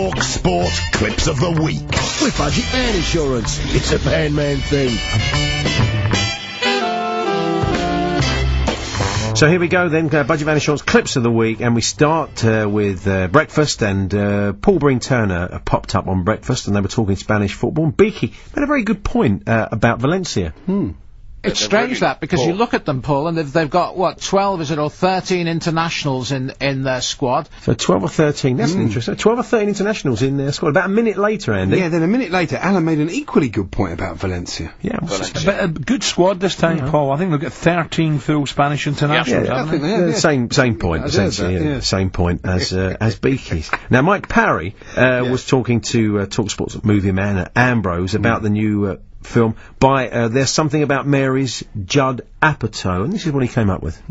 Talksport Clips of the Week. With Budget Van Insurance. It's a man thing. So here we go then, Budget Van Insurance Clips of the Week, and we start with breakfast, and Paul Breen-Turner popped up on breakfast, and they were talking Spanish football, and Beaky made a very good point about Valencia. It's strange that, because you look at them, Paul, and they've got, what, 12, is it, or 13 internationals in their squad. So 12 or 13, that's interesting. 12 or 13 internationals in their squad. About a minute later, Andy. Yeah, then a minute later, Alan made an equally good point about Valencia. Yeah, a good squad this time, Paul. I think they've got 13 full Spanish internationals, haven't they? Same point, essentially. Same point as Beaky's. Now, Mike Parry was talking to Talksport's movie man Ambrose about the new film by There's Something About Mary's Judd Apatow, and this is what he came up with.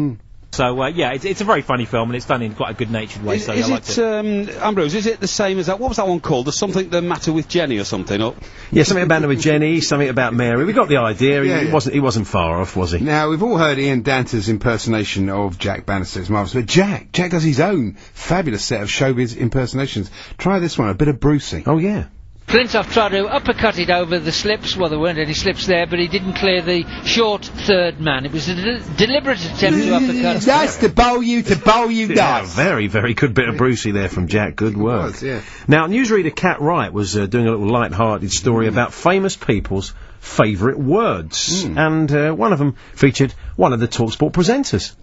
So, it's a very funny film, and it's done in quite a good-natured way, so I liked it. Ambrose, is it the same as that? What was that one called? There's Something the Matter with Jenny or something? Yeah, something about with Jenny, something about Mary. We got the idea. He wasn't far off, was he? Now, we've all heard Ian Danter's impersonation of Jack Bannister. It's marvellous. But Jack does his own fabulous set of showbiz impersonations. Try this one, a bit of Brucey. Oh, yeah. Flintoff tried to uppercut it over the slips. Well, there weren't any slips there, but he didn't clear the short third man. It was a deliberate attempt to uppercut. Nice to bowl you, nice. Very, very good bit of Brucey there from Jack. Good work. Was, yeah. Now, newsreader Kat Wright was doing a little light-hearted story about famous people's favourite words. And one of them featured one of the TalkSport presenters.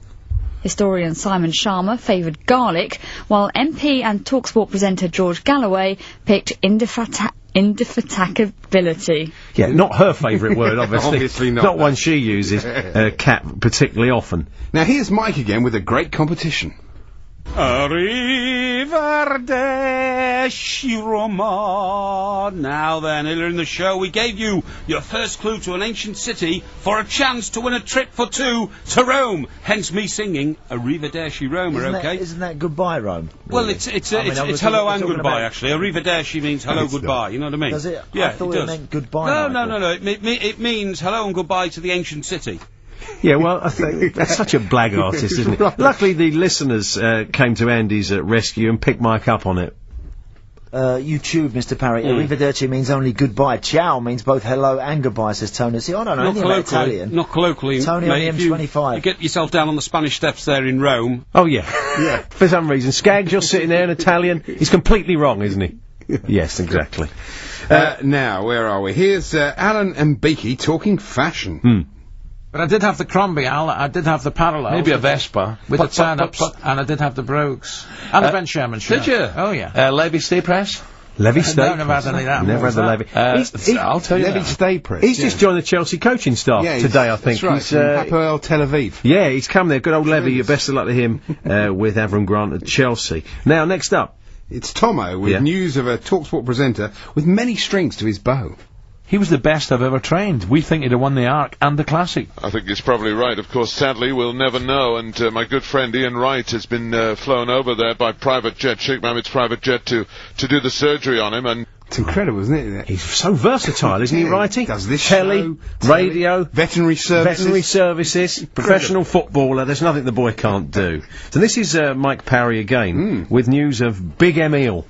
Historian Simon Sharma favoured garlic, while MP and TalkSport presenter George Galloway picked indefatigability. Yeah, not her favourite word, obviously. Obviously not. Not one she uses, Kat, particularly often. Now, here's Mike again with a great competition. Arrivederci Roma. Now then, earlier in the show we gave you your first clue to an ancient city for a chance to win a trip for two to Rome. Hence me singing Arrivederci Roma, okay? Isn't that goodbye, Rome? Well, it's hello and goodbye, actually. Arrivederci means hello, goodbye, you know what I mean? Does it? Yeah, I thought it it does. meant goodbye. No. It means hello and goodbye to the ancient city. Yeah, well, I think that's such a blag artist, isn't it? Luckily, the listeners came to Andy's rescue and picked Mike up on it. You tube, Mr. Parry. Arrivederci means only goodbye. Ciao means both hello and goodbye, says Tony. See, I don't know anything about Italian. Not colloquially. Tony mate, on the M25. You get yourself down on the Spanish Steps there in Rome. Oh, yeah. Yeah. For some reason. Skaggs, you're sitting there in Italian. He's completely wrong, isn't he? Yes, exactly. Now, where are we? Here's Alan and Beaky talking fashion. But I did have the Crombie, Al. I did have the Parallel. Maybe a Vespa. With the turn-ups, and I did have the Brogues. And the Ben Sherman shirt. Did you? Oh, yeah. Levy Stay Press? Levy Stay Never had any of that. Never had the Levy. I'll tell you Levy that. Stay Press. He's just joined the Chelsea coaching staff today, I think. That's right, from Hapoel Tel Aviv. Yeah, he's come there. Good old Levy. Best of luck to him with Avram Grant at Chelsea. Now, next up. It's Tomo with news of a TalkSport presenter with many strings to his bow. He was the best I've ever trained. We think he'd have won the Arc and the Classic. I think he's probably right. Of course, sadly, we'll never know. And my good friend Ian Wright has been flown over there by private jet, Sheikh Mohammed's private jet, to do the surgery on him. And it's incredible, isn't it? He's so versatile, isn't he, Wrighty? Does this telly, radio, veterinary services, professional footballer. There's nothing the boy can't do. So this is Mike Parry again with news of Big Emil.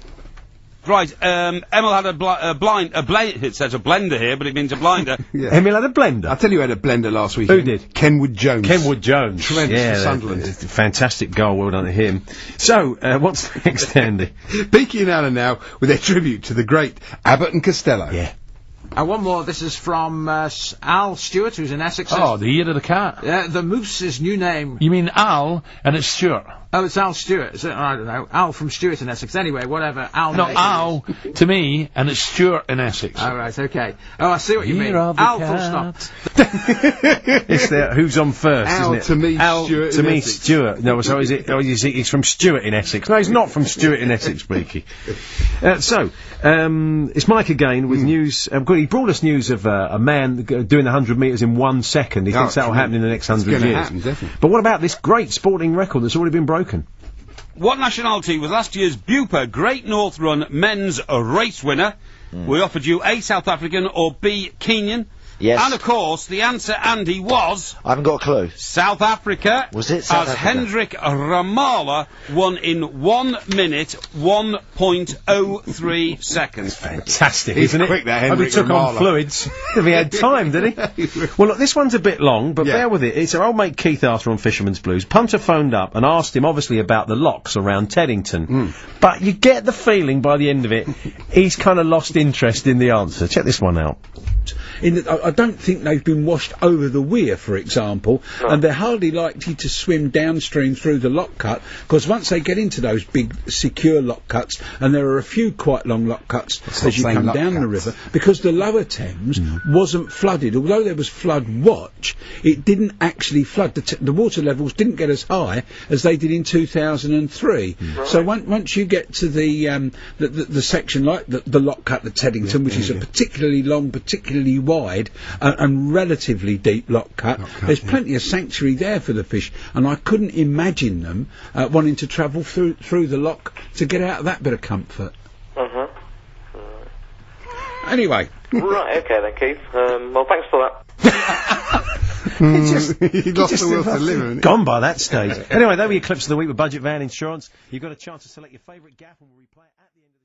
Right, Emil had it says a blender here, but it means a blinder. Emil had a blender? I'll tell you who had a blender last week. Who did? Kenwood Jones. Kenwood Jones. Tremendous for Sunderland. Fantastic goal, well done to him. So, what's next, Andy? Beaky and Alan now with their tribute to the great Abbott and Costello. Yeah. One more. This is from Al Stewart, who's in Essex. Oh, the year of the cat. The Moose's new name. You mean Al, and it's Stewart. Oh, it's Al Stewart. Is it? I don't know. Al from Stewart in Essex. Anyway, whatever. Al. No, Al to me, and it's Stewart in Essex. All right, okay. Oh, I see what you mean. Al full stop. It's there. Who's on first? Al isn't it? to me, Al Stewart to in me, Essex. Stewart. No, so is it? Oh, he's from Stewart in Essex. No, he's not from Stewart in Essex, Beaky. It's Mike again with news. He brought us news of a man doing the 100 metres in 1 second. He thinks that'll happen in the next 100 years. Happen, definitely. But what about this great sporting record that's already been broken? What nationality was last year's Bupa Great North Run men's race winner? We offered you A, South African, or B, Kenyan. Yes. And of course, the answer, Andy, was... I haven't got a clue. South Africa. Was it South Africa? Hendrik Ramala won in 1 minute, 1.03 seconds. Fantastic, He's isn't it? quick, that Hope he Hendrik took Ramala. on fluids. If he had time, did he? Well, look, this one's a bit long, but bear with it. It's our old mate Keith Arthur on Fisherman's Blues. Punter phoned up and asked him, obviously, about the locks around Teddington. But you get the feeling by the end of it, he's kind of lost interest in the answer. Check this one out. I don't think they've been washed over the weir, for example, and they're hardly likely to swim downstream through the lock cut, because once they get into those big secure lock cuts, and there are a few quite long lock cuts as you come down the river, because the lower Thames wasn't flooded. Although there was flood watch, it didn't actually flood. The water levels didn't get as high as they did in 2003. So once you get to the section like the lock cut at Teddington, which is a particularly long, particularly wide and relatively deep lock cut, there's plenty of sanctuary there for the fish, and I couldn't imagine them wanting to travel through the lock to get out of that bit of comfort. Anyway. Right, okay then, Keith. Well, thanks for that. He lost the will to live. Gone by that stage. Anyway, there were your clips of the week with Budget Van Insurance. You've got a chance to select your favourite gaff and we'll replay it at the end of